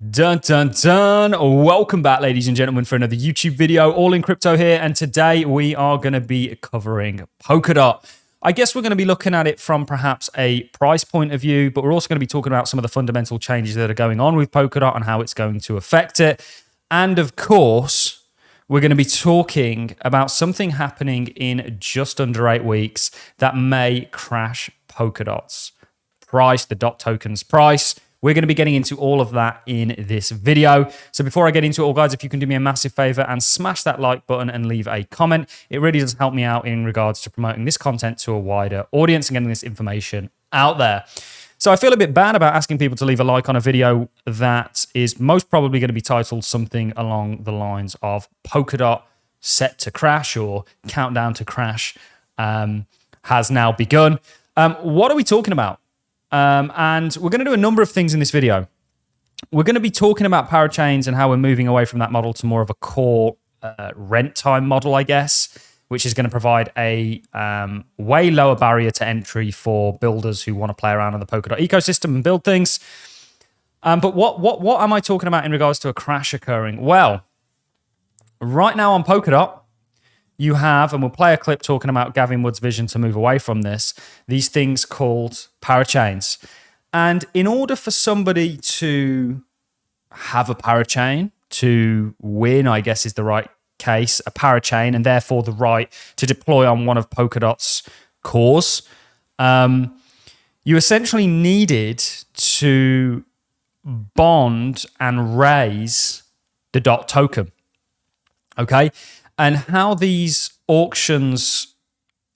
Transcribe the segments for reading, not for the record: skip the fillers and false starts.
Dun dun dun. Welcome back, ladies and gentlemen, for another YouTube video. Allincrypto here, and today we are going to be covering Polkadot. I guess we're going to be looking at it from perhaps a price point of view, but we're also going to be talking about some of the fundamental changes that are going on with Polkadot and how it's going to affect it. And of course, we're going to be talking about something happening in just under 8 weeks that may crash Polkadot's price, the DOT token's price. We're going to be getting into all of that in this video. So before I get into it all, guys, if you can do me a massive favor and smash that like button and leave a comment, it really does help me out in regards to promoting this content to a wider audience and getting this information out there. So I feel a bit bad about asking people to leave a like on a video that is most probably going to be titled something along the lines of Polkadot set to crash or countdown to crash has now begun. What are we talking about? And we're going to do a number of things in this video. We're going to be talking about parachains and how we're moving away from that model to more of a core rent time model, I guess, which is going to provide a way lower barrier to entry for builders who want to play around on the Polkadot ecosystem and build things. But what am I talking about in regards to a crash occurring? Well, right now on Polkadot, you have, and we'll play a clip talking about Gavin Wood's vision to move away from this, these things called parachains. And in order for somebody to have a parachain, to win, I guess is the right case, a parachain, and therefore the right to deploy on one of Polkadot's cores, you essentially needed to bond and raise the DOT token. Okay? And how these auctions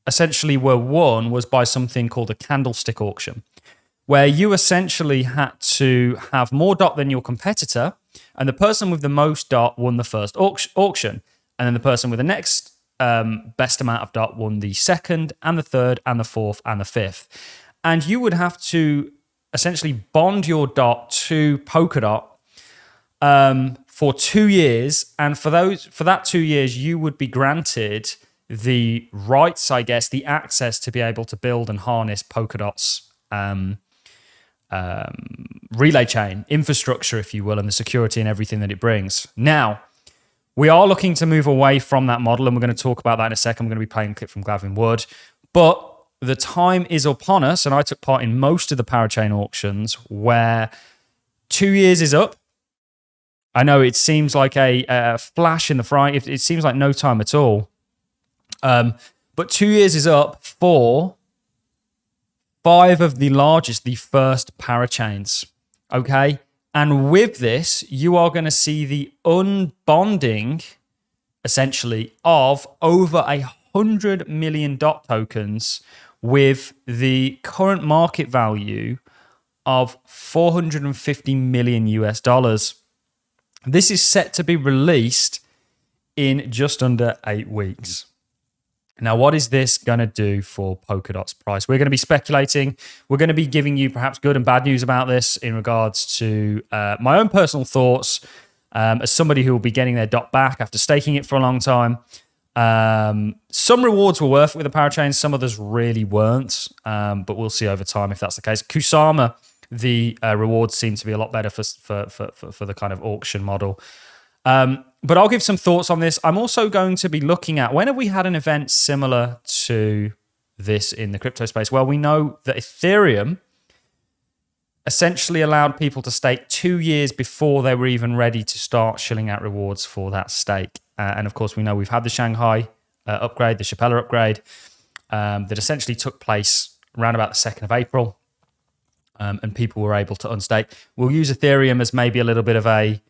essentially were won was by something called a candlestick auction, where you essentially had to have more DOT than your competitor, and the person with the most DOT won the first auction, and then the person with the next best amount of DOT won the second, and the third, and the fourth, and the fifth. And you would have to essentially bond your DOT to Polkadot for 2 years, and for that 2 years, you would be granted the rights, I guess, the access to be able to build and harness Polkadot's relay chain infrastructure, if you will, and the security and everything that it brings. Now, we are looking to move away from that model, and we're going to talk about that in a second. We're going to be playing a clip from Gavin Wood, but the time is upon us, and I took part in most of the parachain auctions where 2 years is up. I know it seems like a flash in the fry. It seems like no time at all. But 2 years is up for 5 of the largest, the first parachains. Okay? And with this, you are going to see the unbonding, essentially, of over 100 million DOT tokens with the current market value of $450 million US. This is set to be released in just under 8 weeks. Now, what is this going to do for Polkadot's price? We're going to be speculating. We're going to be giving you perhaps good and bad news about this in regards to my own personal thoughts as somebody who will be getting their DOT back after staking it for a long time. Some rewards were worth it with the parachains. Some others really weren't, but we'll see over time if that's the case. Kusama, the rewards seem to be a lot better for the kind of auction model. But I'll give some thoughts on this. I'm also going to be looking at, when have we had an event similar to this in the crypto space? Well, we know that Ethereum essentially allowed people to stake 2 years before they were even ready to start shilling out rewards for that stake. And of course, we know we've had the Shanghai upgrade, the Chappella upgrade, that essentially took place around about the 2nd of April. And people were able to unstake. We'll use Ethereum as maybe a little bit of a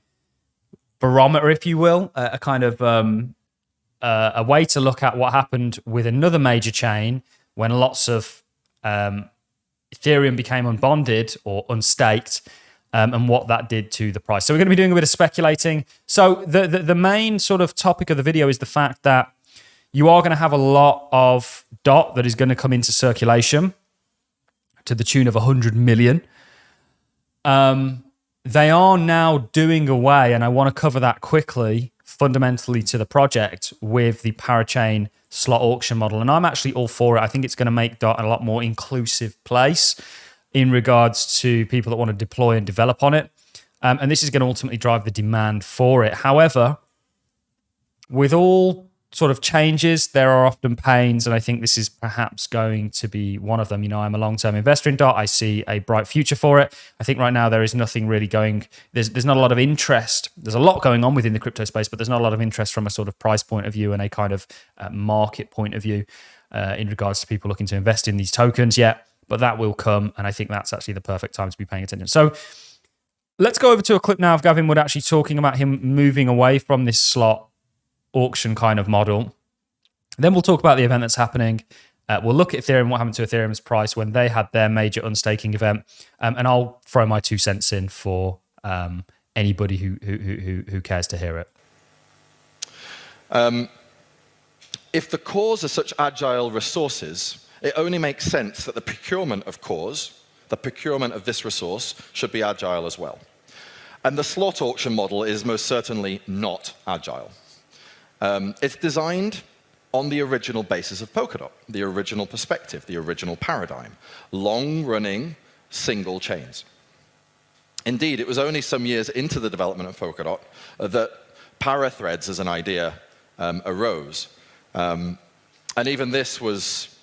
barometer, if you will, a kind of a way to look at what happened with another major chain when lots of Ethereum became unbonded or unstaked, and what that did to the price. So we're going to be doing a bit of speculating. So the main sort of topic of the video is the fact that you are going to have a lot of DOT that is going to come into circulation to the tune of 100 million. They are now doing away, and I want to cover that quickly, fundamentally to the project with the parachain slot auction model. And I'm actually all for it. I think it's going to make DOT a lot more inclusive place in regards to people that want to deploy and develop on it. And this is going to ultimately drive the demand for it. However, with all sort of changes, there are often pains, and I think this is perhaps going to be one of them. You know, I'm a long-term investor in DOT. I see a bright future for it. I think right now there is nothing really going. There's not a lot of interest. There's a lot going on within the crypto space, but there's not a lot of interest from a sort of price point of view and a kind of market point of view in regards to people looking to invest in these tokens yet. But that will come, and I think that's actually the perfect time to be paying attention. So let's go over to a clip now of Gavin Wood actually talking about him moving away from this slot auction kind of model. Then we'll talk about the event that's happening. We'll look at Ethereum, what happened to Ethereum's price when they had their major unstaking event, and I'll throw my 2 cents in for anybody who cares to hear it. If the cores are such agile resources, it only makes sense that the procurement of cores, the procurement of this resource, should be agile as well. And the slot auction model is most certainly not agile. It's designed on the original basis of Polkadot, the original perspective, the original paradigm, long-running single chains. Indeed, it was only some years into the development of Polkadot that parathreads as an idea arose. And even this was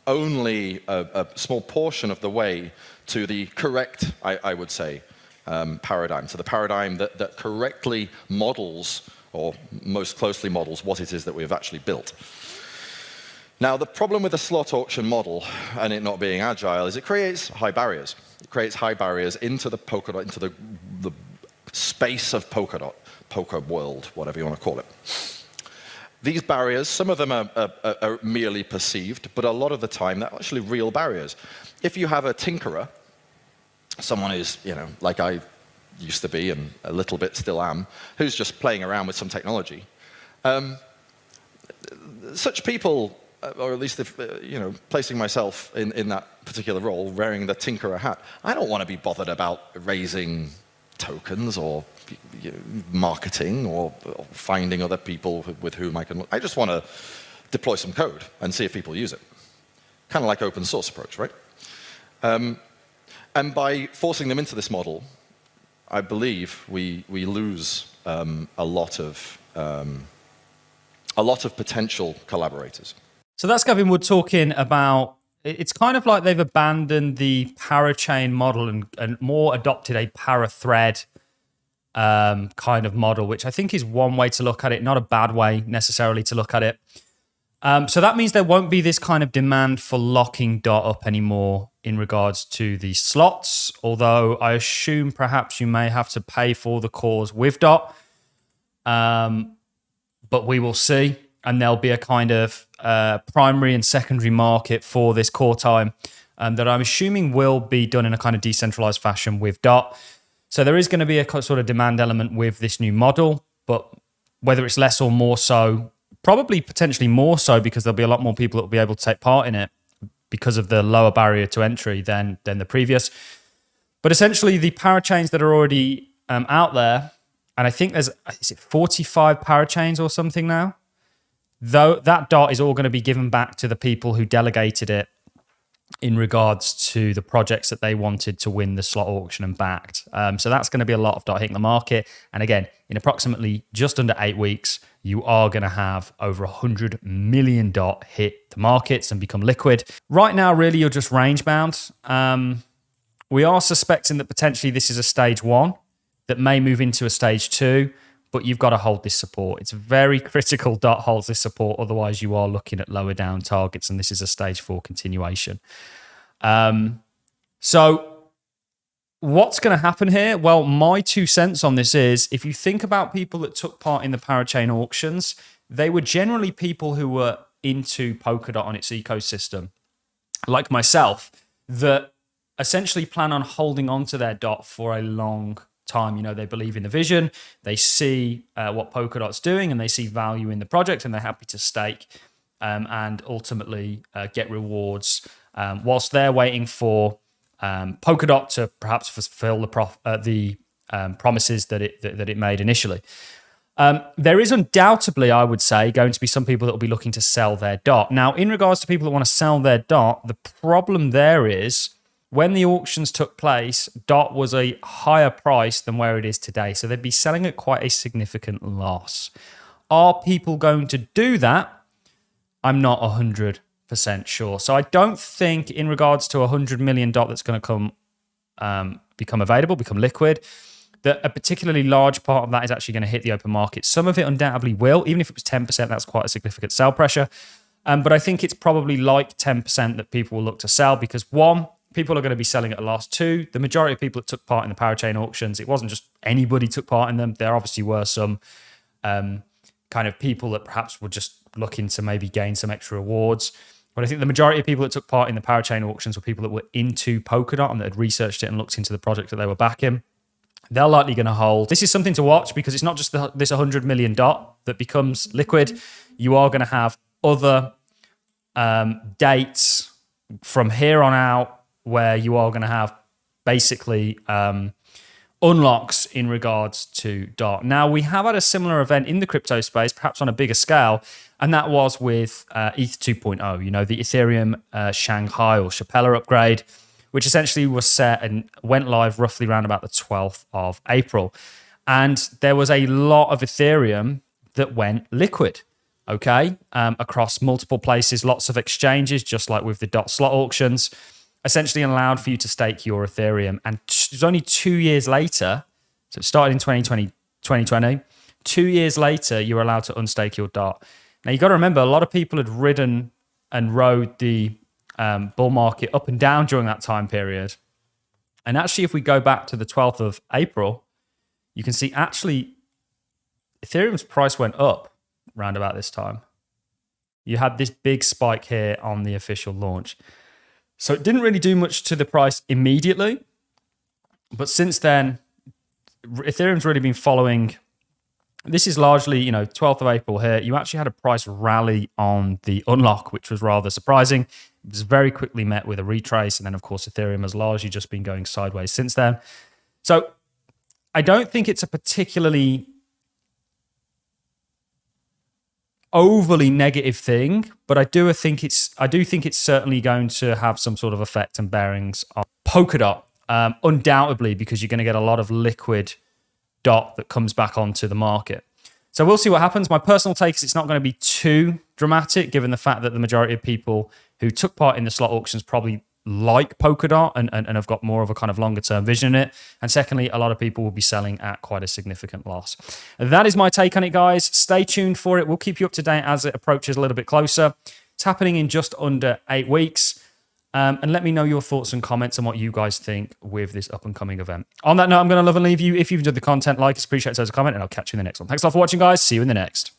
only a small portion of the way to the correct, I would say, paradigm, to the paradigm that correctly models, or most closely models, what it is that we have actually built. Now, the problem with the slot auction model and it not being agile is it creates high barriers. It creates high barriers into the Polkadot, into the space of Polkadot, Polka world, whatever you want to call it. These barriers, some of them are merely perceived, but a lot of the time they're actually real barriers. If you have a tinkerer, someone who's, you know, like I used to be and a little bit still am, who's just playing around with some technology, such people, or at least if, you know, placing myself in that particular role, wearing the tinkerer hat, I don't want to be bothered about raising tokens or marketing or finding other people with whom I can. I just want to deploy some code and see if people use it. Kind of like open source approach, right? And by forcing them into this model, I believe we lose a lot of potential collaborators. So that's Gavin Wood talking about. It's kind of like they've abandoned the parachain model and more adopted a parathread kind of model, which I think is one way to look at it, not a bad way necessarily to look at it. So that means there won't be this kind of demand for locking DOT up anymore in regards to the slots, although I assume perhaps you may have to pay for the cores with DOT, but we will see. And there'll be a kind of primary and secondary market for this core time that I'm assuming will be done in a kind of decentralized fashion with DOT. So there is going to be a sort of demand element with this new model, but whether it's less or more so, probably potentially more so, because there'll be a lot more people that will be able to take part in it because of the lower barrier to entry than the previous. But essentially the parachains that are already out there, and I think is it 45 parachains or something now? Though that DOT is all going to be given back to the people who delegated it in regards to the projects that they wanted to win the slot auction and backed. So that's going to be a lot of DOT hitting the market. And again, in approximately just under 8 weeks, you are going to have over 100 million DOT hit the markets and become liquid. Right now, really, you're just range bound. We are suspecting that potentially this is a stage 1 that may move into a stage 2, but you've got to hold this support. It's very critical DOT holds this support, otherwise you are looking at lower down targets, and this is a stage 4 continuation. So what's going to happen here? Well, my 2 cents on this is, if you think about people that took part in the parachain auctions, they were generally people who were into Polkadot on its ecosystem, like myself, that essentially plan on holding on to their DOT for a long time. You know, they believe in the vision, they see what Polkadot's doing, and they see value in the project, and they're happy to stake and ultimately get rewards whilst they're waiting for Polkadot to perhaps fulfill the promises that it made initially. There is undoubtedly, I would say, going to be some people that will be looking to sell their DOT. Now, in regards to people that want to sell their DOT, the problem there is when the auctions took place, DOT was a higher price than where it is today. So they'd be selling at quite a significant loss. Are people going to do that? I'm not 100% sure. So I don't think in regards to 100 million DOT that's going to become available, become liquid, that a particularly large part of that is actually going to hit the open market. Some of it undoubtedly will. Even if it was 10%, that's quite a significant sell pressure. But I think it's probably like 10% that people will look to sell because one, people are going to be selling at a loss. Two, the majority of people that took part in the Parachain auctions, it wasn't just anybody took part in them. There obviously were some kind of people that perhaps were just looking to maybe gain some extra rewards. But I think the majority of people that took part in the Parachain auctions were people that were into Polkadot and that had researched it and looked into the project that they were backing. They're likely going to hold. This is something to watch because it's not just this 100 million DOT that becomes liquid. You are going to have other dates from here on out where you are going to have basically unlocks in regards to DOT. Now, we have had a similar event in the crypto space, perhaps on a bigger scale, and that was with ETH 2.0, you know, the Ethereum Shanghai or Chapella upgrade, which essentially was set and went live roughly around about the 12th of April. And there was a lot of Ethereum that went liquid, okay, across multiple places, lots of exchanges, just like with the DOT slot auctions, essentially allowed for you to stake your Ethereum. And it was only 2 years later, so it started in 2020, 2 years later, you were allowed to unstake your DOT. Now, you got to remember, a lot of people had ridden and rode the bull market up and down during that time period. And actually, if we go back to the 12th of April, you can see actually Ethereum's price went up around about this time. You had this big spike here on the official launch. So it didn't really do much to the price immediately. But since then, Ethereum's really been following. This is largely, 12th of April here. You actually had a price rally on the unlock, which was rather surprising. It was very quickly met with a retrace. And then, of course, Ethereum has largely just been going sideways since then. So I don't think it's a particularly overly negative thing, but I do think it's certainly going to have some sort of effect and bearings on Polkadot, undoubtedly, because you're going to get a lot of liquid DOT that comes back onto the market. So we'll see what happens. My personal take is it's not going to be too dramatic, given the fact that the majority of people who took part in the slot auctions probably like Polkadot and have got more of a kind of longer term vision in it. And secondly, a lot of people will be selling at quite a significant loss. That is my take on it, guys. Stay tuned for it. We'll keep you up to date as it approaches a little bit closer. It's happening in just under 8 weeks. And let me know your thoughts and comments on what you guys think with this up and coming event. On that note, I'm going to love and leave you. If you've enjoyed the content, like us, appreciate it as a comment, and I'll catch you in the next one. Thanks a lot for watching, guys. See you in the next.